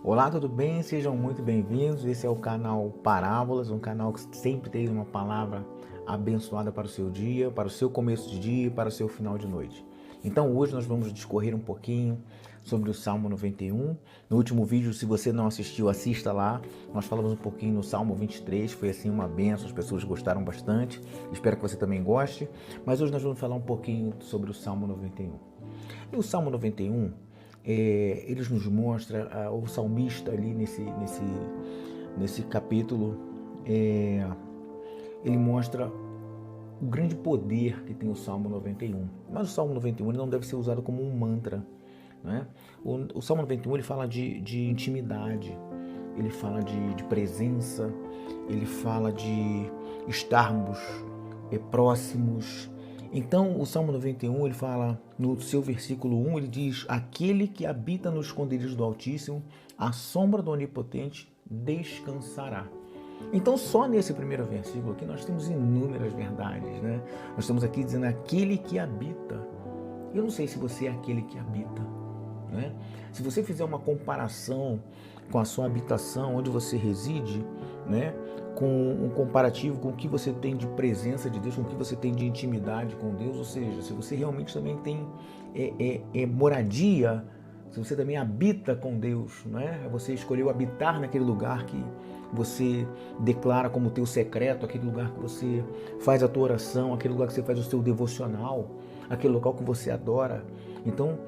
Olá, tudo bem? Sejam muito bem-vindos. Esse é o canal Parábolas, um canal que sempre tem uma palavra abençoada para o seu dia, para o seu começo de dia e para o seu final de noite. Então hoje nós vamos discorrer um pouquinho sobre o Salmo 91. No último vídeo, se você não assistiu, assista lá. Nós falamos um pouquinho no Salmo 23, foi assim uma benção, as pessoas gostaram bastante. Espero que você também goste. Mas hoje nós vamos falar um pouquinho sobre o Salmo 91. E o Salmo 91... eles nos mostra o salmista ali nesse capítulo, ele mostra o grande poder que tem o Salmo 91. Mas o Salmo 91 ele não deve ser usado como um mantra, né? O Salmo 91 ele fala de intimidade, ele fala de presença, ele fala de estarmos próximos. Então, o Salmo 91, ele fala, no seu versículo 1, ele diz: aquele que habita no esconderijo do Altíssimo, à sombra do Onipotente, descansará. Então, só nesse primeiro versículo aqui, nós temos inúmeras verdades, né? Nós estamos aqui dizendo, aquele que habita. Eu não sei se você é aquele que habita, né? Se você fizer uma comparação com a sua habitação, onde você reside, né? Com um comparativo com o que você tem de presença de Deus, com o que você tem de intimidade com Deus, ou seja, se você realmente também tem moradia, se você também habita com Deus, né? Você escolheu habitar naquele lugar que você declara como teu secreto, aquele lugar que você faz a tua oração, aquele lugar que você faz o seu devocional, aquele local que você adora. Então,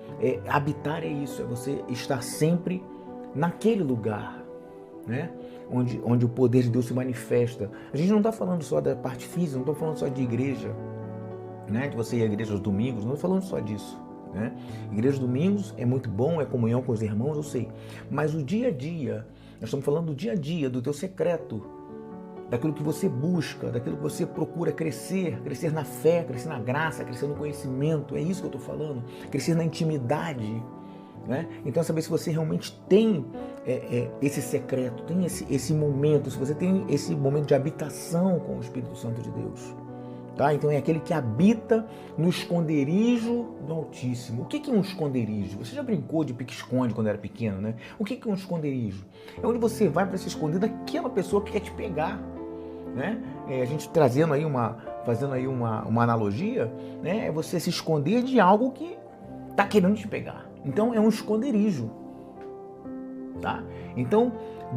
habitar é isso, é você estar sempre naquele lugar, né? Onde o poder de Deus se manifesta. A gente não está falando só da parte física, não estou falando só de igreja, né? De você ir à igreja aos domingos, não estou falando só disso, né? Igreja aos domingos é muito bom, é comunhão com os irmãos, eu sei. Mas o dia a dia, nós estamos falando do dia a dia, do teu secreto, daquilo que você busca, daquilo que você procura crescer na fé, crescer na graça, crescer no conhecimento, é isso que eu estou falando, crescer na intimidade, né? Então, saber se você realmente tem esse secreto, tem esse momento, se você tem esse momento de habitação com o Espírito Santo de Deus. Tá? Então, é aquele que habita no esconderijo do Altíssimo. O que é um esconderijo? Você já brincou de pique-esconde quando era pequeno, né? O que é um esconderijo? É onde você vai para se esconder daquela pessoa que quer te pegar, né? A gente fazendo aí uma analogia, né? É você se esconder de algo que está querendo te pegar. Então é um esconderijo, tá? Então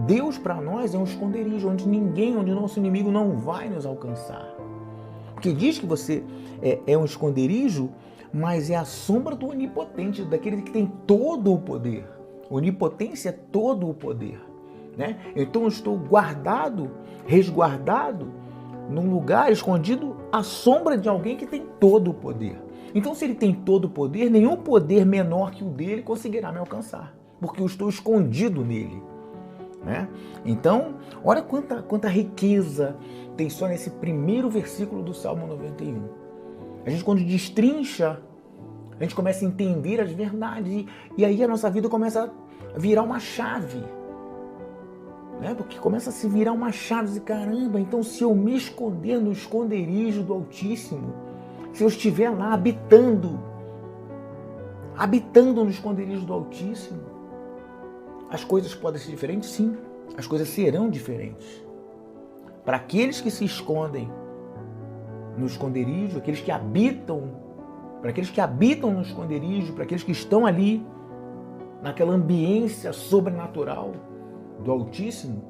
Deus para nós é um esconderijo onde o nosso inimigo não vai nos alcançar. Porque diz que você é um esconderijo, mas é a sombra do Onipotente, daquele que tem todo o poder. Onipotência é todo o poder, né? Então eu estou guardado, resguardado, num lugar escondido à sombra de alguém que tem todo o poder. Então, se ele tem todo o poder, nenhum poder menor que o dele conseguirá me alcançar, porque eu estou escondido nele, né? Então, olha quanta riqueza tem só nesse primeiro versículo do Salmo 91. A gente, quando destrincha, a gente começa a entender as verdades e aí a nossa vida começa a virar uma chave, né? Porque começa a se virar uma chave de caramba, então se eu me esconder no esconderijo do Altíssimo, se eu estiver lá habitando no esconderijo do Altíssimo, as coisas podem ser diferentes? Sim, as coisas serão diferentes. Para aqueles que se escondem no esconderijo, para aqueles que habitam no esconderijo, para aqueles que estão ali naquela ambiência sobrenatural do Altíssimo,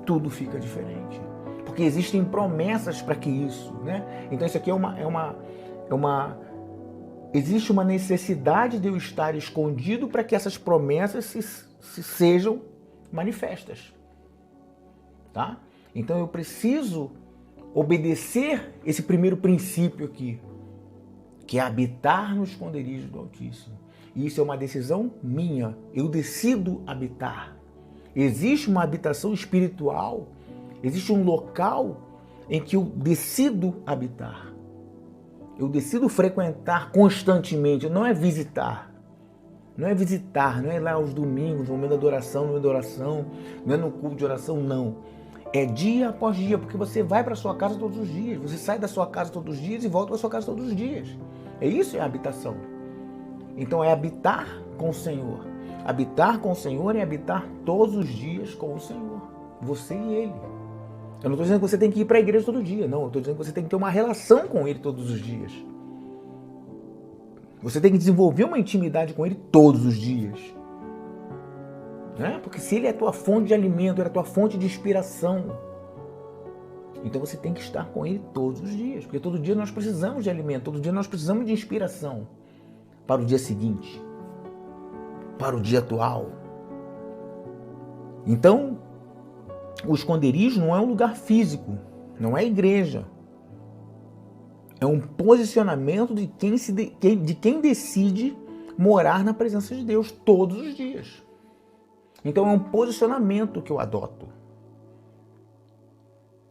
tudo fica diferente. Porque existem promessas para que isso, né? Então isso aqui existe uma necessidade de eu estar escondido para que essas promessas se sejam manifestas, tá? Então eu preciso obedecer esse primeiro princípio aqui, que é habitar no esconderijo do Altíssimo. E isso é uma decisão minha, eu decido habitar. Existe uma habitação espiritual, existe um local em que eu decido habitar. Eu decido frequentar constantemente, não é visitar. Não é lá aos domingos, no momento da adoração, não é no culto de oração, não. É dia após dia, porque você vai para sua casa todos os dias, você sai da sua casa todos os dias e volta para sua casa todos os dias. Isso é a habitação. Então é habitar com o Senhor. Habitar com o Senhor é habitar todos os dias com o Senhor. Você e Ele. Eu não estou dizendo que você tem que ir para a igreja todo dia. Não, eu estou dizendo que você tem que ter uma relação com Ele todos os dias. Você tem que desenvolver uma intimidade com Ele todos os dias. Né? Porque se Ele é a tua fonte de alimento, Ele é a tua fonte de inspiração, então você tem que estar com Ele todos os dias. Porque todo dia nós precisamos de alimento, todo dia nós precisamos de inspiração para o dia seguinte, para o dia atual. Então, o esconderijo não é um lugar físico, não é igreja. É um posicionamento de quem decide morar na presença de Deus todos os dias. Então é um posicionamento que eu adoto.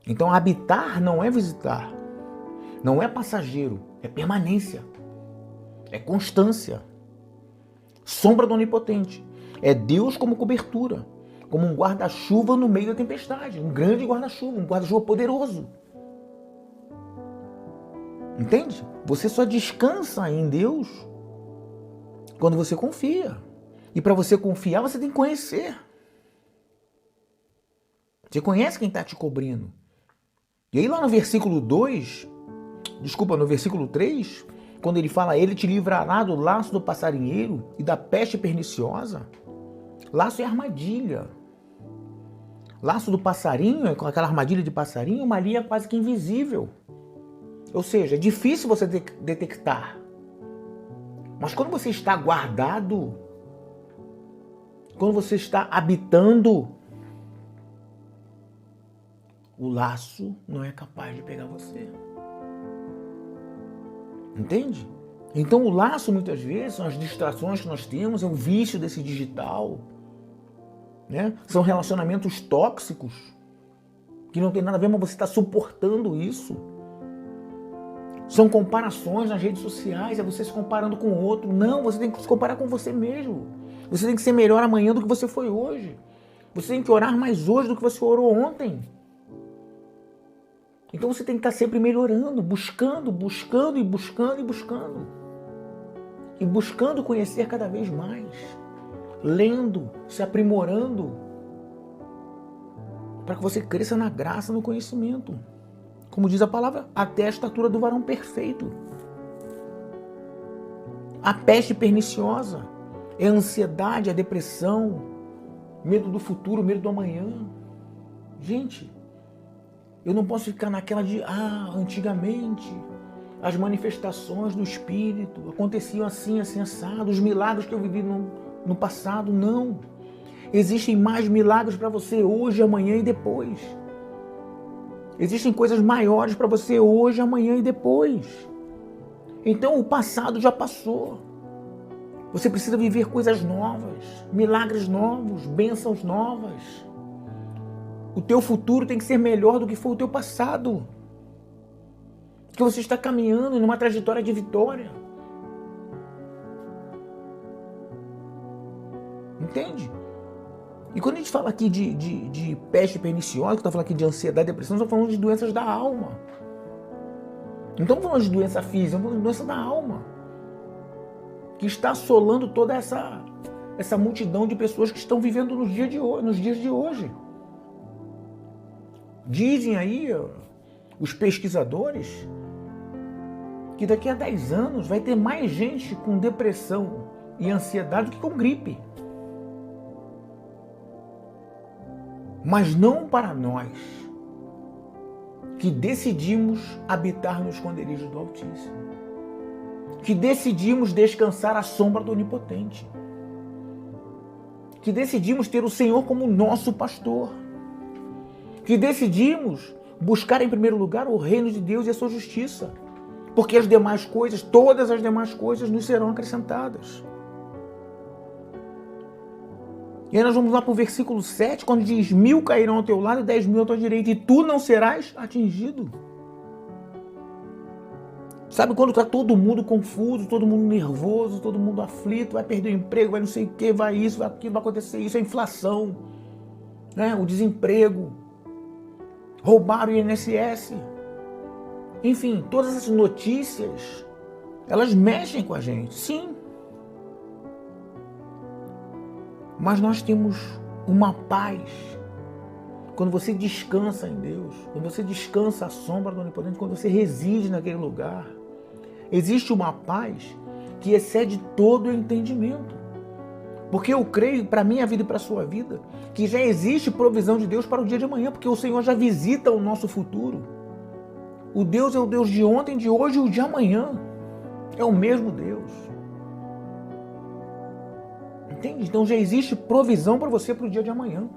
Então habitar não é visitar, não é passageiro, é permanência, é constância. Sombra do Onipotente. É Deus como cobertura, como um guarda-chuva no meio da tempestade, um grande guarda-chuva, um guarda-chuva poderoso. Entende? Você só descansa em Deus quando você confia. E para você confiar, você tem que conhecer. Você conhece quem está te cobrindo. E aí lá no versículo 3, quando ele fala, ele te livrará do laço do passarinheiro e da peste perniciosa. Laço é armadilha. Laço do passarinho, com aquela armadilha de passarinho, uma linha quase que invisível. Ou seja, é difícil você detectar. Mas quando você está guardado, quando você está habitando, o laço não é capaz de pegar você. Entende? Então o laço muitas vezes são as distrações que nós temos, é o vício desse digital, né? São relacionamentos tóxicos que não tem nada a ver, mas você está suportando isso. São comparações nas redes sociais, é você se comparando com o outro. Não, você tem que se comparar com você mesmo. Você tem que ser melhor amanhã do que você foi hoje. Você tem que orar mais hoje do que você orou ontem. Então você tem que estar sempre melhorando, buscando. E buscando conhecer cada vez mais. Lendo, se aprimorando. Para que você cresça na graça, no conhecimento. Como diz a palavra, até a estatura do varão perfeito. A peste perniciosa é a ansiedade, a depressão, medo do futuro, medo do amanhã. Gente, eu não posso ficar naquela de, antigamente, as manifestações do Espírito aconteciam assim, assado, os milagres que eu vivi no passado, não. Existem mais milagres para você hoje, amanhã e depois. Existem coisas maiores para você hoje, amanhã e depois. Então o passado já passou. Você precisa viver coisas novas, milagres novos, bênçãos novas. O teu futuro tem que ser melhor do que foi o teu passado. Porque você está caminhando numa trajetória de vitória. Entende? E quando a gente fala aqui de peste perniciosa, que está falando aqui de ansiedade, depressão, nós estamos falando de doenças da alma. Não estamos falando de doença física, estamos falando de doença da alma. Que está assolando toda essa multidão de pessoas que estão vivendo nos dias de hoje. Dizem aí os pesquisadores que daqui a 10 anos vai ter mais gente com depressão e ansiedade do que com gripe. Mas não para nós, que decidimos habitar no esconderijo do Altíssimo, que decidimos descansar à sombra do Onipotente, que decidimos ter o Senhor como nosso pastor, que decidimos buscar em primeiro lugar o reino de Deus e a sua justiça, porque as demais coisas, todas as demais coisas nos serão acrescentadas. E aí nós vamos lá para o versículo 7, quando diz, 1000 cairão ao teu lado e 10.000 à tua direita, e tu não serás atingido. Sabe quando está todo mundo confuso, todo mundo nervoso, todo mundo aflito, vai perder o emprego, vai não sei o que, vai isso, vai aquilo, vai acontecer isso, a inflação, né? O desemprego, roubaram o INSS. Enfim, todas essas notícias, elas mexem com a gente, sim. Mas nós temos uma paz. Quando você descansa em Deus, quando você descansa à sombra do Onipotente, quando você reside naquele lugar, existe uma paz que excede todo o entendimento. Porque eu creio, para a minha vida e para a sua vida, que já existe provisão de Deus para o dia de amanhã, porque o Senhor já visita o nosso futuro. O Deus é o Deus de ontem, de hoje e o de amanhã. É o mesmo Deus. Entende? Então já existe provisão para você para o dia de amanhã.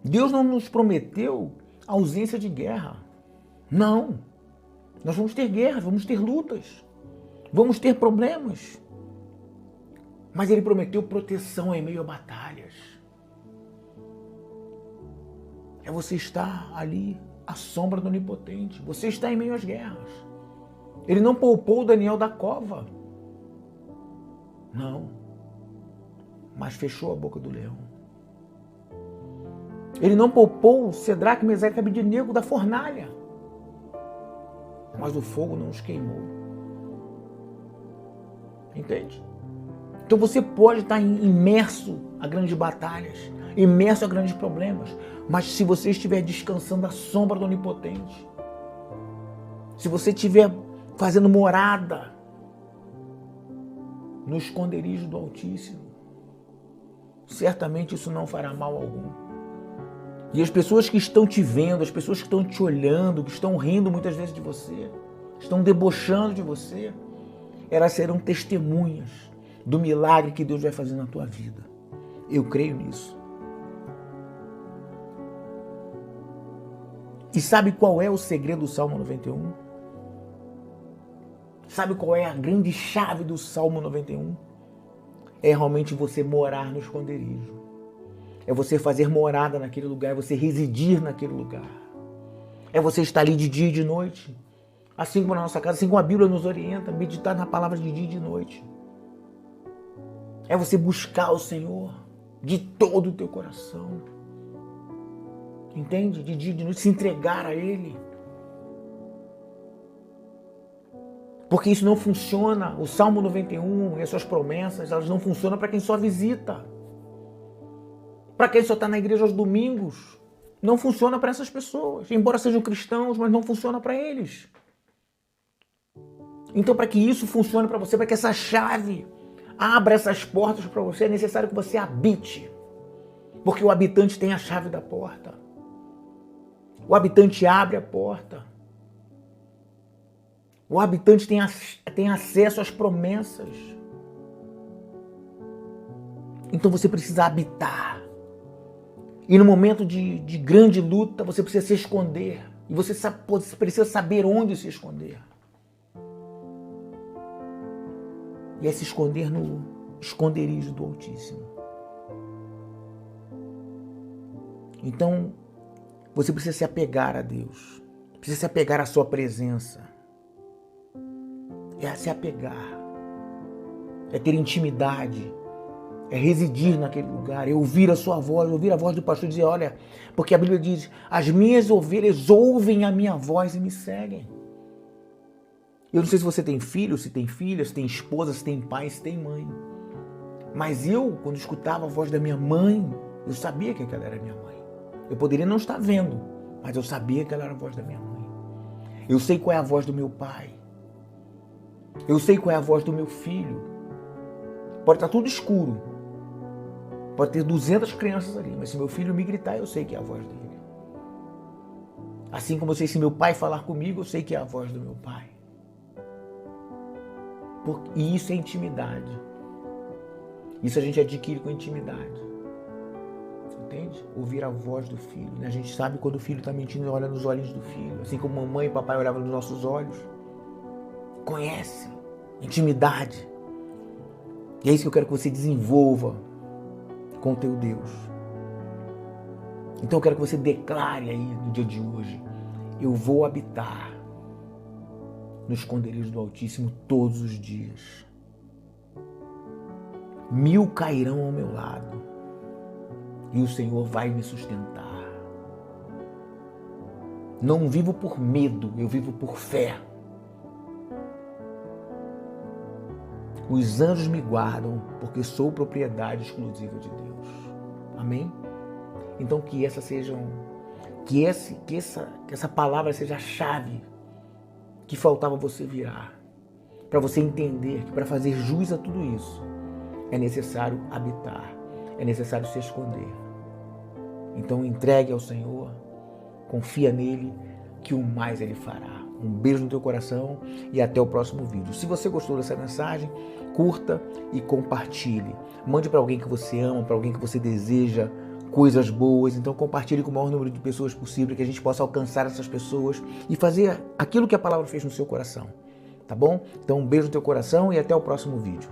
Deus não nos prometeu ausência de guerra. Não. Nós vamos ter guerras, vamos ter lutas, vamos ter problemas. Mas Ele prometeu proteção em meio a batalhas. É você estar ali à sombra do Onipotente. Você está em meio às guerras. Ele não poupou Daniel da cova. Não. Mas fechou a boca do leão. Ele não poupou Cedraque, Mesaque e Abednego da fornalha. Mas o fogo não os queimou. Entende? Então você pode estar imerso a grandes batalhas, imerso a grandes problemas, mas se você estiver descansando à sombra do Onipotente, se você estiver fazendo morada no esconderijo do Altíssimo, certamente isso não fará mal algum. E as pessoas que estão te vendo, as pessoas que estão te olhando, que estão rindo muitas vezes de você, estão debochando de você, elas serão testemunhas do milagre que Deus vai fazer na tua vida. Eu creio nisso. E sabe qual é o segredo do Salmo 91? Sabe qual é a grande chave do Salmo 91? É realmente você morar no esconderijo. É você fazer morada naquele lugar, é você residir naquele lugar. É você estar ali de dia e de noite. Assim como na nossa casa, assim como a Bíblia nos orienta, meditar na palavra de dia e de noite. É você buscar o Senhor de todo o teu coração. Entende? De dia e de noite, se entregar a Ele. Porque isso não funciona. O Salmo 91 e as suas promessas, elas não funcionam para quem só visita. Para quem só está na igreja aos domingos. Não funciona para essas pessoas. Embora sejam cristãos, mas não funciona para eles. Então, para que isso funcione para você, para que essa chave abra essas portas para você, é necessário que você habite. Porque o habitante tem a chave da porta. O habitante abre a porta. O habitante tem acesso às promessas. Então você precisa habitar. E no momento de grande luta, você precisa se esconder. E você precisa saber onde se esconder. E é se esconder no esconderijo do Altíssimo. Então, você precisa se apegar a Deus. Precisa se apegar à sua presença. É se apegar. É ter intimidade. É residir naquele lugar, é ouvir a sua voz, ouvir a voz do pastor e dizer, olha, porque a Bíblia diz, as minhas ovelhas ouvem a minha voz e me seguem. Eu não sei se você tem filho, se tem filha, se tem esposa, se tem pai, se tem mãe. Mas eu, quando escutava a voz da minha mãe, eu sabia que aquela era minha mãe. Eu poderia não estar vendo, mas eu sabia que ela era a voz da minha mãe. Eu sei qual é a voz do meu pai. Eu sei qual é a voz do meu filho. Pode estar tudo escuro. Pode ter 200 crianças ali, mas se meu filho me gritar, eu sei que é a voz dele. Assim como eu sei se meu pai falar comigo, eu sei que é a voz do meu pai. E isso é intimidade. Isso a gente adquire com intimidade. Entende? Ouvir a voz do filho. A gente sabe quando o filho está mentindo, olha nos olhos do filho. Assim como mamãe e papai olhavam nos nossos olhos. Conhece. Intimidade. E é isso que eu quero que você desenvolva com o teu Deus. Então eu quero que você declare aí no dia de hoje, eu vou habitar no esconderijo do Altíssimo todos os dias. 1000 cairão ao meu lado e o Senhor vai me sustentar. Não vivo por medo, eu vivo por fé. Os anjos me guardam, porque sou propriedade exclusiva de Deus. Amém? Então que essa palavra seja a chave que faltava você virar, para você entender que para fazer jus a tudo isso é necessário habitar, é necessário se esconder. Então entregue ao Senhor, confia nele, que o mais ele fará. Um beijo no teu coração e até o próximo vídeo. Se você gostou dessa mensagem, curta e compartilhe. Mande para alguém que você ama, para alguém que você deseja coisas boas. Então compartilhe com o maior número de pessoas possível, que a gente possa alcançar essas pessoas e fazer aquilo que a palavra fez no seu coração. Tá bom? Então um beijo no teu coração e até o próximo vídeo.